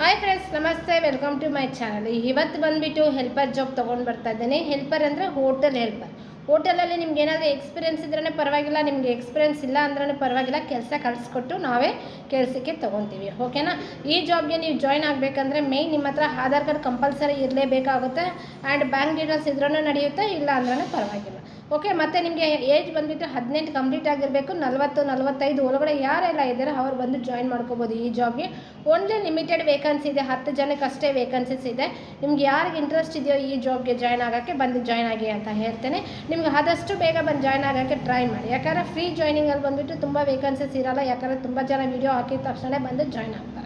Hi friends, ನಮಸ್ತೆ. Welcome to my channel. ಇವತ್ತು ಬಂದುಬಿಟ್ಟು ಹೆಲ್ಪರ್ ಜಾಬ್ ತೊಗೊಂಡು ಬರ್ತಾ ಇದ್ದೇನೆ. ಹೆಲ್ಪರ್ ಅಂದರೆ ಹೋಟೆಲ್ ಹೆಲ್ಪರ್. ಹೋಟೆಲಲ್ಲಿ ನಿಮ್ಗೆ ಏನಾದರೂ ಎಕ್ಸ್ಪೀರಿಯೆನ್ಸ್ ಇದ್ರೇ ಪರವಾಗಿಲ್ಲ, ನಿಮಗೆ ಎಕ್ಸ್ಪೀರಿಯೆನ್ಸ್ ಇಲ್ಲ ಅಂದ್ರೂ ಪರವಾಗಿಲ್ಲ, ಕೆಲಸ ಕಳಿಸ್ಕೊಟ್ಟು ನಾವೇ ಕೆಲಸಕ್ಕೆ ತೊಗೊತೀವಿ. ಓಕೆನಾ? ಈ ಜಾಬ್ಗೆ ನೀವು ಜಾಯ್ನ್ ಆಗಬೇಕಂದ್ರೆ ಮೇಯ್ನ್ ನಿಮ್ಮ ಹತ್ರ ಆಧಾರ್ ಕಾರ್ಡ್ ಕಂಪಲ್ಸರಿ ಇರಲೇಬೇಕಾಗುತ್ತೆ. ಆ್ಯಂಡ್ ಬ್ಯಾಂಕ್ ಡೀಟೇಲ್ಸ್ ಇದ್ರೂ ನಡೆಯುತ್ತೆ, ಇಲ್ಲ ಅಂದ್ರೂ ಪರವಾಗಿಲ್ಲ. ಓಕೆ. ಮತ್ತು ನಿಮಗೆ ಏಜ್ ಬಂದುಬಿಟ್ಟು 18 ಕಂಪ್ಲೀಟ್ ಆಗಿರಬೇಕು. 40-45 ಒಳಗಡೆ ಯಾರೆಲ್ಲ ಇದ್ದಾರೆ ಅವ್ರು ಬಂದು ಜಾಯ್ನ್ ಮಾಡ್ಕೋಬೋದು ಈ ಜಾಬ್ಗೆ. ಓನ್ಲಿ ಲಿಮಿಟೆಡ್ ವೇಕನ್ಸಿ ಇದೆ, 10 ಜನಕ್ಕಷ್ಟೇ ವೇಕನ್ಸೀಸ್ ಇದೆ. ನಿಮ್ಗೆ ಯಾರಿಗೆ ಇಂಟ್ರೆಸ್ಟ್ ಇದೆಯೋ ಈ ಜಾಬ್ಗೆ ಜಾಯ್ನ್ ಆಗೋಕ್ಕೆ ಬಂದು ಜಾಯ್ನ್ ಆಗಿ ಅಂತ ಹೇಳ್ತೇನೆ. ನಿಮ್ಗೆ ಆದಷ್ಟು ಬೇಗ ಬಂದು ಜಾಯ್ನ್ ಆಗೋಕ್ಕೆ ಟ್ರೈ ಮಾಡಿ. ಯಾಕಂದರೆ ಫ್ರೀ ಜಾಯ್ನಿಂಗಲ್ಲಿ ಬಂದುಬಿಟ್ಟು ತುಂಬ ವೇಕನ್ಸೀಸ್ ಇರೋಲ್ಲ. ಯಾಕಂದರೆ ತುಂಬ ಜನ ವೀಡಿಯೋ ಹಾಕಿದ ತಕ್ಷಣ ಬಂದು ಜಾಯ್ನ್ ಆಗ್ತಾರೆ.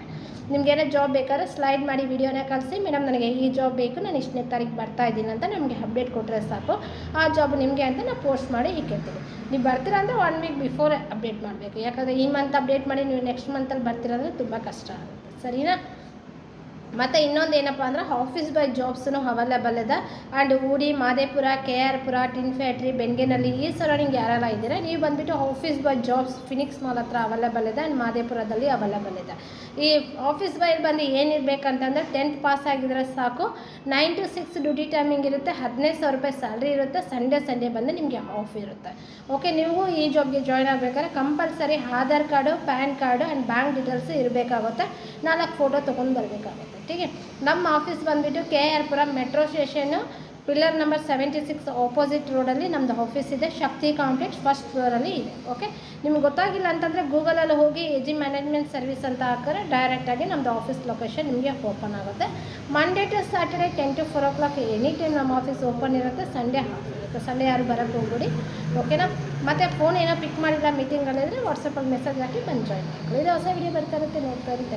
ನಿಮಗೇನೋ ಜಾಬ್ ಬೇಕಾದ್ರೆ ಸ್ಲೈಡ್ ಮಾಡಿ ವೀಡಿಯೋನ ಕಳಿಸಿ, ಮೇಡಮ್ ನನಗೆ ಈ ಜಾಬ್ ಬೇಕು, ನಾನು ಇಷ್ಟನೇ ತಾರೀಕು ಬರ್ತಾ ಇದ್ದೀನಿ ಅಂತ ನಮಗೆ ಅಪ್ಡೇಟ್ ಕೊಟ್ಟರೆ ಸಾಕು. ಆ ಜಾಬ್ ನಿಮಗೆ ಅಂತ ನಾವು ಪೋಸ್ಟ್ ಮಾಡಿ ಇಕ್ಕಿರ್ತೀವಿ. ನೀವು ಬರ್ತೀರಾ ಅಂದರೆ 1 ವೀಕ್ ಬಿಫೋರ್ ಅಪ್ಡೇಟ್ ಮಾಡಬೇಕು. ಯಾಕಂದರೆ ಈ ಮಂತ್ ಅಪ್ಡೇಟ್ ಮಾಡಿ ನೀವು ನೆಕ್ಸ್ಟ್ ಮಂತಲ್ಲಿ ಬರ್ತೀರ ಅಂದರೆ ತುಂಬ ಕಷ್ಟ ಆಗುತ್ತೆ. ಸರಿನಾ? ಮತ್ತು ಇನ್ನೊಂದು ಏನಪ್ಪ ಅಂದ್ರೆ ಆಫೀಸ್ ಬೈ ಜಾಬ್ಸೂ ಅವೈಲೇಬಲ್ ಇದೆ. ಆ್ಯಂಡ್ ಊಡಿ, ಮಾದೇಪುರ, KR ಪುರ, ಟಿನ್ ಫ್ಯಾಕ್ಟ್ರಿ, ಬೆಂಗೇನಲ್ಲಿ ಈ ಸರೌಂಡಿಂಗ್ ಯಾರೆಲ್ಲ ಇದ್ದೀರಾ ನೀವು ಬಂದುಬಿಟ್ಟು office by jobs Phoenix mall ಹತ್ರ ಅವೈಲೇಬಲ್ ಇದೆ. ಆ್ಯಂಡ್ ಮಾದೇಪುರದಲ್ಲಿ ಅವೈಲೇಬಲ್ ಇದೆ. ಈ ಆಫೀಸ್ ಬೈಲಿ ಬಂದು ಏನಿರಬೇಕಂತಂದರೆ 10th ಪಾಸ್ ಆಗಿದ್ರೆ ಸಾಕು. 9 to 6 ಡ್ಯೂಟಿ ಟೈಮಿಂಗ್ ಇರುತ್ತೆ. 15,000 ರೂಪಾಯಿ ಸ್ಯಾಲ್ರಿ ಇರುತ್ತೆ. ಸಂಡೇ ಬಂದು ನಿಮಗೆ ಆಫ್ ಇರುತ್ತೆ. ಓಕೆ. ನೀವು ಈ ಜಾಬ್ಗೆ ಜಾಯ್ನ್ ಆಗಬೇಕಾದ್ರೆ compulsory Aadhaar card, PAN card and bank details ಇರಬೇಕಾಗುತ್ತೆ. 4 ಫೋಟೋ ತೊಗೊಂಡು ಬರಬೇಕಾಗುತ್ತೆ. ठीक है. ನಮ್ಮ ಆಫೀಸ್ ಬಂದುಬಿಟ್ಟು KR ಪುರ metro station, pillar number 76 opposite ರೋಡಲ್ಲಿ ನಮ್ಮದು ಆಫೀಸ್ ಇದೆ. ಶಕ್ತಿ ಕಾಂಪ್ಲೆಕ್ಸ್ ಫಸ್ಟ್ ಫ್ಲೋರಲ್ಲಿ ಇದೆ. ಓಕೆ. ನಿಮ್ಗೆ ಗೊತ್ತಾಗಿಲ್ಲ ಅಂತಂದರೆ ಗೂಗಲಲ್ಲಿ ಹೋಗಿ AG ಮ್ಯಾನೇಜ್ಮೆಂಟ್ ಸರ್ವಿಸ್ ಅಂತ ಹಾಕಿದ್ರೆ ಡೈರೆಕ್ಟಾಗಿ ನಮ್ಮದು ಆಫೀಸ್ ಲೊಕೇಶನ್ ನಿಮಗೆ ಓಪನ್ ಆಗುತ್ತೆ. Monday to Saturday 10 to 4 o'clock any time ನಮ್ಮ ಆಫೀಸ್ ಓಪನ್ ಇರುತ್ತೆ. ಸಂಡೇ ಹಾಫ್ ಇರುತ್ತೆ. ಸಂಡೇ ಯಾರು ಬರೋಕ್ಕೆ ಹೋಗ್ಬಿಡಿ. ಓಕೆನಾ? ಮತ್ತು ಫೋನ್ ಏನೋ ಪಿಕ್ ಮಾಡಿಲ್ಲ ಮೀಟಿಂಗಲ್ಲಿದ್ದರೆ ವಾಟ್ಸಪ್ಪಲ್ಲಿ ಮೆಸೇಜ್ ಹಾಕಿ ಬಂದು ಜಾಯ್ನ್ ಮಾಡ್ಕೊಳ್ಳಿ. ಇದು ಹೊಸ ವಿಡಿಯೋ ಬರ್ತಾ ಇರುತ್ತೆ, ನೋಡ್ತಾ ಇರುತ್ತೆ.